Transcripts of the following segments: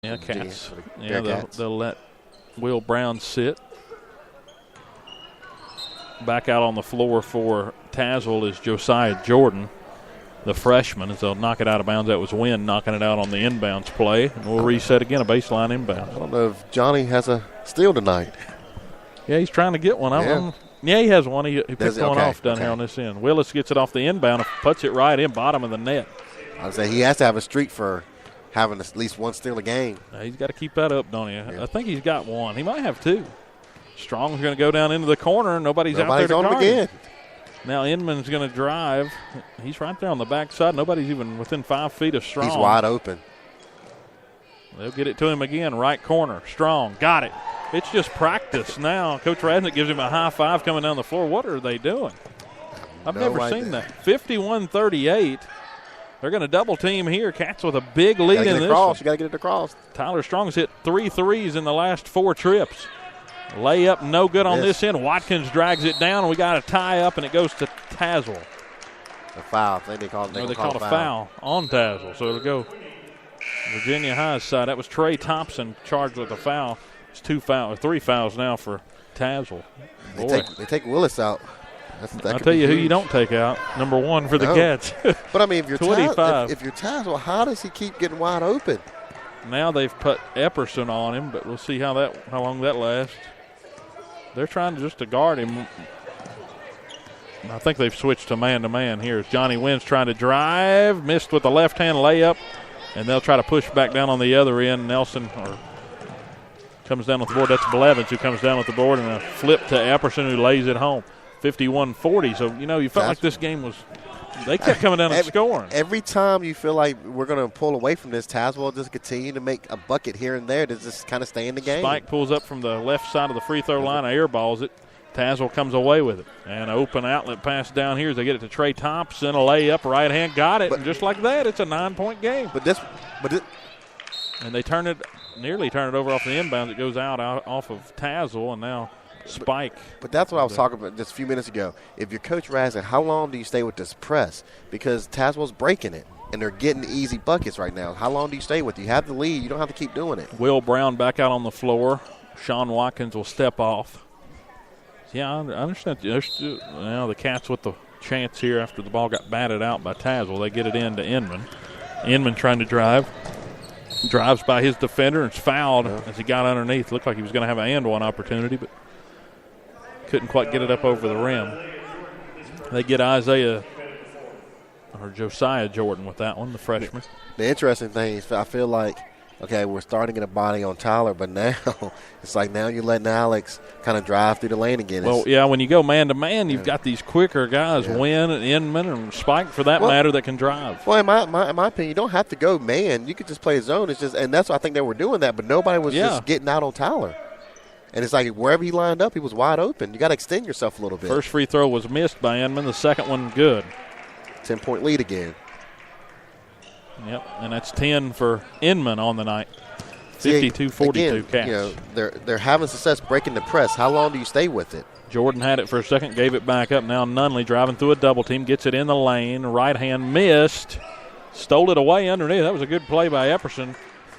Yeah, Cats. Yeah, they'll let Will Brown sit. Back out on the floor for Tazewell is Josiah Jordan, the freshman, as they'll knock it out of bounds. That was Wynn knocking it out on the inbounds play. And we'll reset again, a baseline inbound. I don't know if Johnny has a steal tonight. Yeah, he's trying to get one. Yeah, he has one. He picked one off down here on this end. Willis gets it off the inbound and puts it right in, bottom of the net. I would say he has to have a streak for having at least one steal a game. He's got to keep that up, don't he? Yeah. I think he's got one. He might have two. Strong's going to go down into the corner. Nobody's out there to guard him. Now Inman's going to drive. He's right there on the backside. Nobody's even within 5 feet of Strong. He's wide open. They'll get it to him again, right corner. Strong, got it. It's just practice now. Coach Radnick gives him a high five coming down the floor. What are they doing? I've never seen that. 51-38. They're going to double team here. Cats with a big lead in this one. You got to get it across. Tyler Strong's hit 3 threes in the last 4 trips. Layup no good on this end. Watkins drags it down, and we got a tie up, and it goes to Tazewell. A foul. They called a foul on Tazewell, so it'll go Virginia High's side. That was Trey Thompson charged with a foul. It's 3 fouls now for Tazewell. They take Willis out. I'll tell you who you don't take out. Number 1 for the Cats. But, I mean, if you're Tazewell, how does he keep getting wide open? Now they've put Epperson on him, but we'll see how long that lasts. They're trying just to guard him. I think they've switched to man-to-man here. Johnny Wynn's trying to drive, missed with the left-hand layup, and they'll try to push back down on the other end. Nelson comes down with the board. That's Blevins who comes down with the board, and a flip to Epperson who lays it home. 51-40. So, you felt like this game was – they kept coming down and scoring. Every time you feel like we're going to pull away from this, Tazewell just continue to make a bucket here and there to just kind of stay in the game. Spike pulls up from the left side of the free throw line, airballs it. Tazewell comes away with it. And an open outlet pass down here as they get it to Trey Thompson. A layup, right hand, got it. And just like that, it's a 9-point game. And they nearly turn it over off the inbounds. It goes out off of Tazewell, and now Spike. But that's what I was talking about just a few minutes ago. If you're Coach Radnick, how long do you stay with this press? Because Tazewell's breaking it, and they're getting easy buckets right now. How long do you stay with it? You have the lead. You don't have to keep doing it. Will Brown back out on the floor. Sean Watkins will step off. Yeah, I understand. Now the Cats with the chance here after the ball got batted out by Tazewell. They get it in to Inman. Inman trying to drive. Drives by his defender and is fouled as he got underneath. Looked like he was going to have an and-one opportunity, but couldn't quite get it up over the rim. They get Josiah Jordan with that one, the freshman. The interesting thing is I feel like, okay, we're starting to get a body on Tyler, but now it's like now you're letting Alex kind of drive through the lane again. When you go man-to-man, you've got these quicker guys, Wynn and Inman and Spike, for that matter, that can drive. Well, in my opinion, you don't have to go man. You could just play zone. It's just, and that's why I think they were doing that, but nobody was just getting out on Tyler. And it's like wherever he lined up, he was wide open. You got to extend yourself a little bit. First free throw was missed by Inman. The second one good. 10-point lead again. Yep, and that's 10 for Inman on the night. 52-42 Cats. They're having success breaking the press. How long do you stay with it? Jordan had it for a second, gave it back up. Now Nunley driving through a double team, gets it in the lane. Right hand missed. Stole it away underneath. That was a good play by Epperson.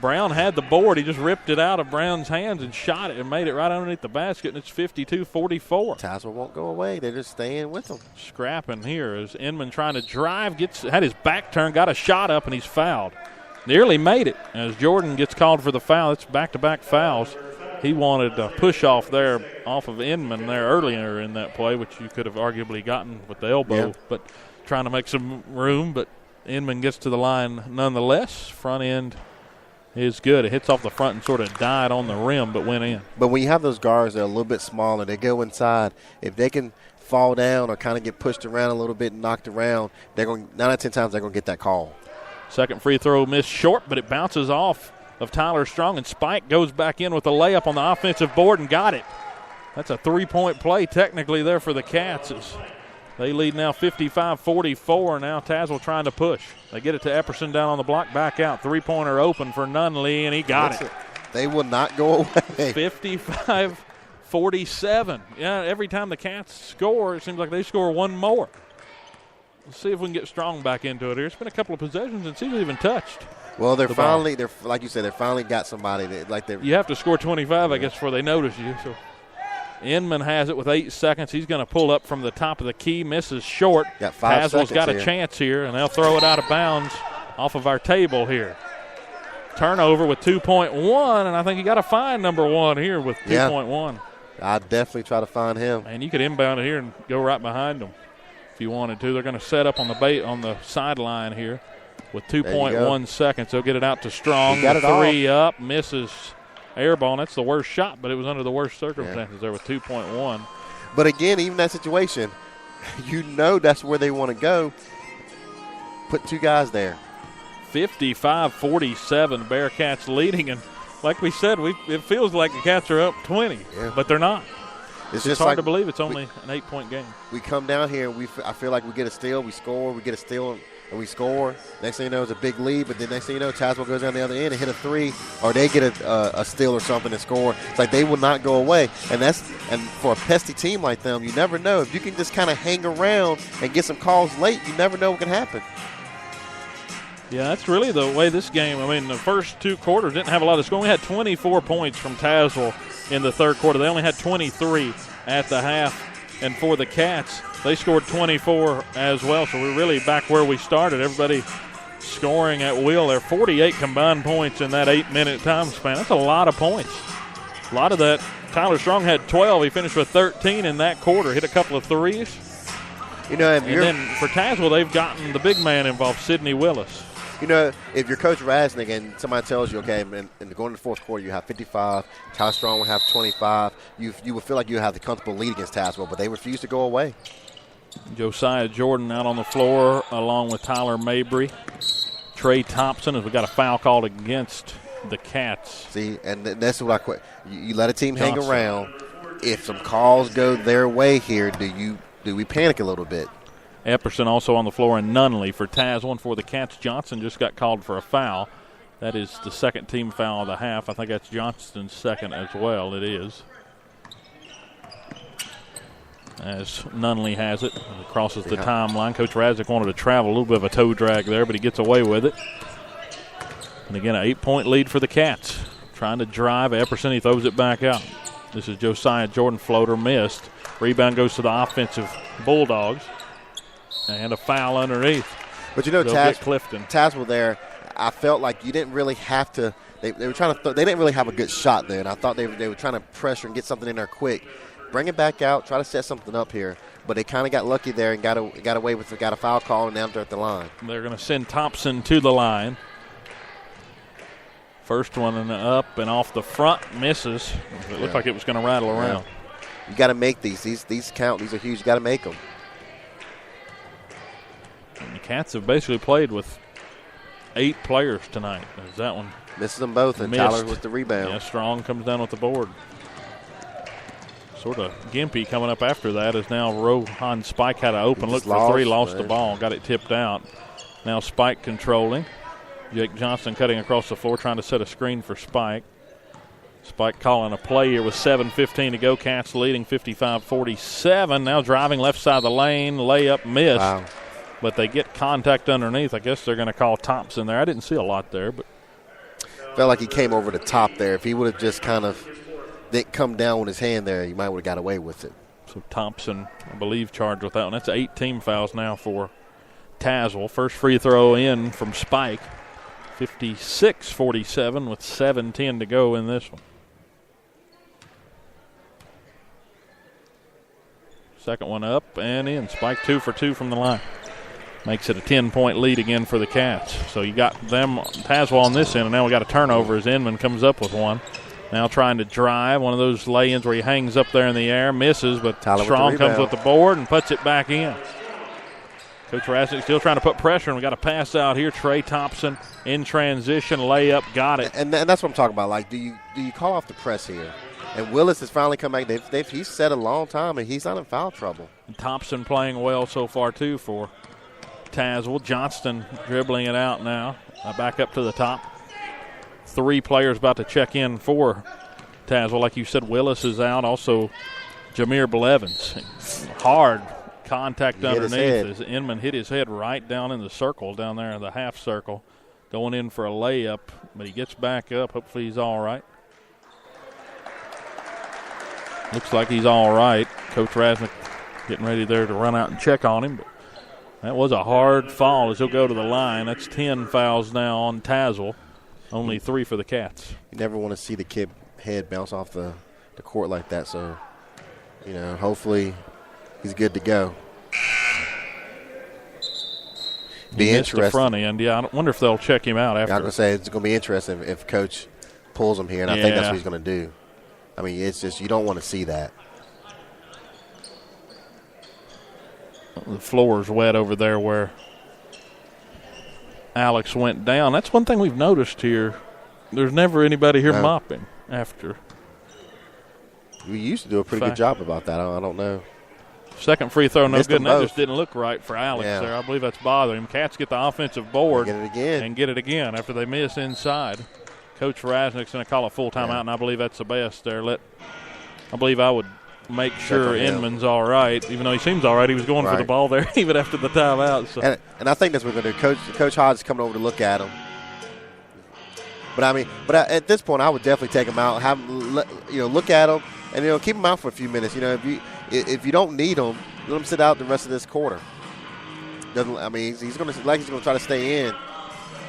Brown had the board. He just ripped it out of Brown's hands and shot it and made it right underneath the basket, and it's 52-44. Tazewell won't go away. They're just staying with them. Scrapping here as Inman trying to drive, had his back turned, got a shot up, and he's fouled. Nearly made it as Jordan gets called for the foul. It's back-to-back fouls. He wanted a push-off there off of Inman there earlier in that play, which you could have arguably gotten with the elbow, but trying to make some room. But Inman gets to the line nonetheless. Front end is good. It hits off the front and sort of died on the rim but went in. But when you have those guards that are a little bit smaller, they go inside. If they can fall down or kind of get pushed around a little bit and knocked around, 9 out of 10 times they're going to get that call. Second free throw missed short, but it bounces off of Tyler Strong, and Spike goes back in with a layup on the offensive board and got it. That's a 3-point play technically there for the Cats. They lead now 55-44. Now Tazewell trying to push. They get it to Epperson down on the block, back out. Three-pointer open for Nunley, and he got it. They will not go away. 55-47. Yeah, every time the Cats score, it seems like they score one more. Let's see if we can get Strong back into it here. It's been a couple of possessions, and he's even touched. Well, they're like you said, they finally got somebody that You have to score 25, I guess, before they notice you. So Inman has it with 8 seconds. He's going to pull up from the top of the key, misses short. Got 5 seconds. Tazewell's got a chance here, and they'll throw it out of bounds off of our table here. Turnover with 2.1, and I think you got to find number 1 here with 2.1. Yeah. I'd definitely try to find him. And you could inbound it here and go right behind them if you wanted to. They're going to set up on the sideline here with 2.1 seconds. They'll get it out to Strong. Got it 3 up, misses. Airball. That's the worst shot, but it was under the worst circumstances there with 2.1. But again, even that situation, you know that's where they want to go. Put 2 guys there. 55-47, Bearcats leading. And like we said, it feels like the Cats are up 20, but they're not. It's just hard to believe it's only an 8-point game. We come down here, and I feel like we get a steal, we score, we get a steal, and we score. Next thing you know, it's a big lead, but then next thing you know, Tazewell goes down the other end and hit a 3, or they get a steal or something and score. It's like they will not go away. And for a pesty team like them, you never know. If you can just kind of hang around and get some calls late, you never know what can happen. Yeah, that's really the way this game, the first 2 quarters didn't have a lot of scoring. We had 24 points from Tazewell in the third quarter. They only had 23 at the half. And for the Cats, they scored 24 as well. So we're really back where we started. Everybody scoring at will there. 48 combined points in that 8-minute time span. That's a lot of points. A lot of that. Tyler Strong had 12. He finished with 13 in that quarter. Hit a couple of threes. And then for Tazewell, they've gotten the big man involved, Sidney Willis. If you're Coach Rasnick and somebody tells you, okay, and going to the fourth quarter, you have 55, Tyler Strong will have 25, you would feel like you have the comfortable lead against Tazewell, but they refuse to go away. Josiah Jordan out on the floor along with Tyler Mabry. Trey Thompson, as we got a foul called against the Cats. See, and that's what I quit. You let a team hang around. If some calls go their way here, do we panic a little bit? Epperson also on the floor, and Nunley for Tazewell. And for the Cats, Johnson just got called for a foul. That is the second team foul of the half. I think that's Johnston's second as well. It is. As Nunley has it, crosses the timeline. Coach Rasnick wanted to travel, a little bit of a toe drag there, but he gets away with it. And again, an 8-point lead for the Cats. Trying to drive Epperson, he throws it back out. This is Josiah Jordan, floater missed. Rebound goes to the offensive Bulldogs. And a foul underneath. But Tazewell there, I felt like you didn't really have to. They were trying to. They didn't really have a good shot there, and I thought they were trying to pressure and get something in there quick. Bring it back out, try to set something up here. But they kind of got lucky there and got away with it. Got a foul call, and now they're at the line. They're going to send Thompson to the line. First one and up and off the front, misses. It looked like it was going to rattle around. You got to make these. These count. These are huge. You got to make them. And the Cats have basically played with 8 players tonight. As that one misses them both, and missed. Tyler with the rebound. Yeah, Strong comes down with the board. Sort of gimpy coming up after that is now Rohan Spike had an open look for 3, lost the ball, got it tipped out. Now Spike controlling. Jake Johnson cutting across the floor, trying to set a screen for Spike. Spike calling a play here with 7:15 to go. Cats leading 55-47. Now driving left side of the lane, layup missed. Wow. But they get contact underneath. I guess they're going to call Thompson there. I didn't see a lot there, but felt like he came over the top there. If he would have just kind of didn't come down with his hand there, he might would have got away with it. So Thompson, I believe, charged with that one. That's 8 team fouls now for Tazewell. First free throw in from Spike. 56-47 with 7:10 to go in this one. Second one up and in. Spike 2 for 2 from the line. Makes it a 10-point lead again for the Cats. So you got them, Tazewell on this end, and now we got a turnover as Inman comes up with one. Now trying to drive, one of those lay-ins where he hangs up there in the air, misses, but Tyler Strong comes with the board and puts it back in. Coach Rasnick still trying to put pressure, and we got a pass out here. Trey Thompson in transition, layup, got it. And that's what I'm talking about. Like, do you call off the press here? And Willis has finally come back. He's set a long time, and he's not in foul trouble. And Thompson playing well so far, too, for Tazewell. Johnston dribbling it out now. Back up to the top. 3 players about to check in for Tazewell. Like you said, Willis is out. Also, Jameer Blevins. Hard contact underneath as Inman hit his head right down in the circle down there in the half circle. going in for a layup, but he gets back up. Hopefully he's all right. Looks like he's all right. Coach Rasnick getting ready there to run out and check on him. But that was a hard fall as he'll go to the line. That's 10 fouls now on Tazewell. Only 3 for the Cats. You never want to see the kid head bounce off the court like that. So, hopefully he's good to go. Be interesting. The front end. Yeah, I wonder if they'll check him out after. I'm going to say it's going to be interesting if Coach pulls him here, and I think that's what he's going to do. I mean, it's just you don't want to see that. The floor's wet over there where Alex went down. That's one thing we've noticed here. There's never anybody here mopping after. We used to do a pretty good job about that. I don't know. Second free throw, no good, and that just didn't look right for Alex there. I believe that's bothering him. Cats get the offensive board get it again after they miss inside. Coach Rasnick's going to call a full timeout, and I believe that's the best there. I believe I would make sure Inman's all right, even though he seems all right. He was going for the ball there even after the timeout. So. And I think that's what we're going to do. Coach Hodge is coming over to look at him. But at this point, I would definitely take him out, have him, look at him, and keep him out for a few minutes. If you don't need him, let him sit out the rest of this quarter. He's going to try to stay in.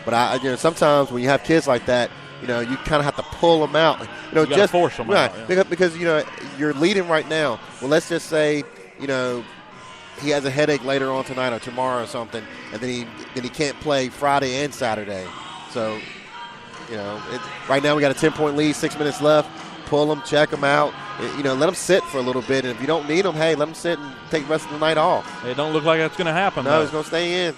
But sometimes when you have kids like that, you kind of have to pull them out. You just force them out. Because you're leading right now. Well, let's just say he has a headache later on tonight or tomorrow or something, and then he can't play Friday and Saturday. So right now we got a 10-point lead, 6 minutes left. Pull them, check them out. Let them sit for a little bit. And if you don't need them, hey, let them sit and take the rest of the night off. It don't look like that's going to happen. No, he's going to stay in.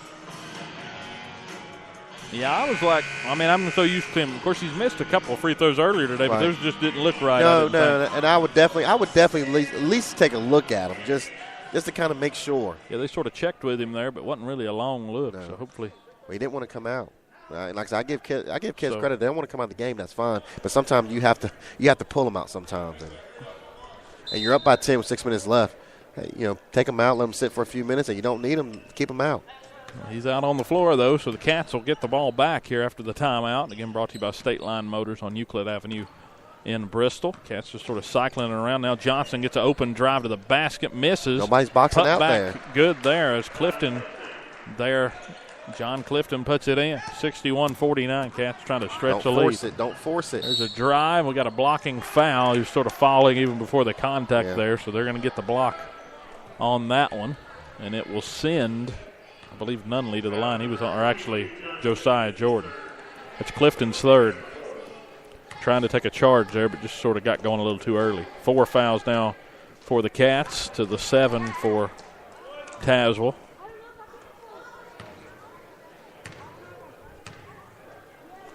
Yeah, I was like, I'm so used to him. Of course, he's missed a couple of free throws earlier today, but those just didn't look right. No, and I would definitely at least take a look at him just to kind of make sure. Yeah, they sort of checked with him there, but wasn't really a long look. No. So hopefully, he didn't want to come out. Like I said, I give kids credit. They don't want to come out of the game. That's fine. But sometimes you have to pull them out sometimes. And you're up by 10 with 6 minutes left. Hey, take them out, let them sit for a few minutes, and you don't need them, keep them out. He's out on the floor, though, so the Cats will get the ball back here after the timeout. Again, brought to you by State Line Motors on Euclid Avenue in Bristol. Cats just sort of cycling around. Now Johnson gets an open drive to the basket, misses. Nobody's boxing out back there. Good there as Clifton there. John Clifton puts it in. 61-49. Cats trying to stretch the lead. Don't force it. There's a drive. We got a blocking foul. He was sort of falling even before the contact there, so they're going to get the block on that one. And it will send, I believe, Nunley to the line. Actually Josiah Jordan. It's Clifton's third. Trying to take a charge there, but just sort of got going a little too early. 4 fouls now for the Cats to the 7 for Tazewell.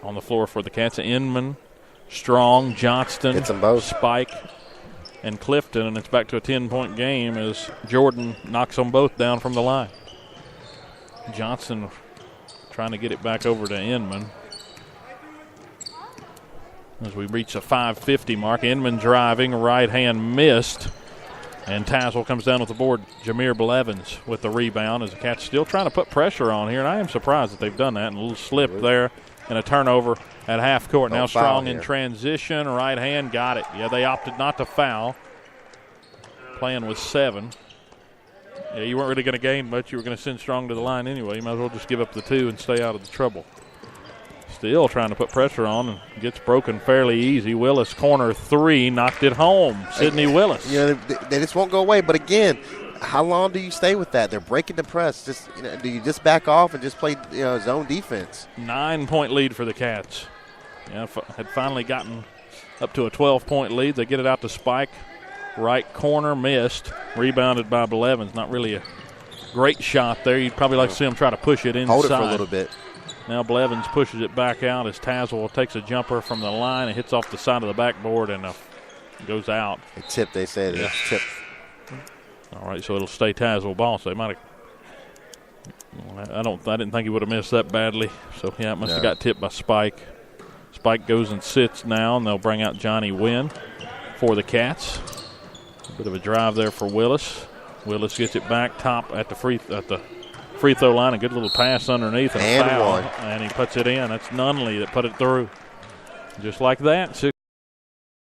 On the floor for the Cats, Inman, Strong, Johnston, hits them both. Spike, and Clifton, and it's back to a 10-point game as Jordan knocks them both down from the line. Johnson trying to get it back over to Inman. As we reach a 5:50 mark, Inman driving, right hand missed, and Tazewell comes down with the board. Jameer Blevins with the rebound as the Cats still trying to put pressure on here, and I am surprised that they've done that. And a little slip there. And a turnover at half court. Now Strong in transition. Right hand got it. Yeah, they opted not to foul. Playing with 7. Yeah, you weren't really going to gain much. You were going to send Strong to the line anyway. You might as well just give up the 2 and stay out of the trouble. Still trying to put pressure on and gets broken fairly easy. Willis, corner 3, knocked it home. Sidney Willis. They just won't go away. But again, how long do you stay with that? They're breaking the press. Do you just back off and just play zone defense? 9-point lead for the Cats. Yeah, had finally gotten up to a 12-point lead. They get it out to Spike. Right corner, missed. Rebounded by Blevins. Not really a great shot there. You'd probably like to see him try to push it inside. Hold it for a little bit. Now Blevins pushes it back out as Tazewell takes a jumper from the line and hits off the side of the backboard and goes out. A tip, they said. Yeah. It's tipped. All right, so it'll stay Tazewell ball. So they might have. I didn't think he would have missed that badly. So yeah, it must have got tipped by Spike. Spike goes and sits now, and they'll bring out Johnny Wynn for the Cats. A bit of a drive there for Willis. Willis gets it back top at the free throw line. A good little pass underneath and a foul. one. And he puts it in. That's Nunley that put it through. Just like that,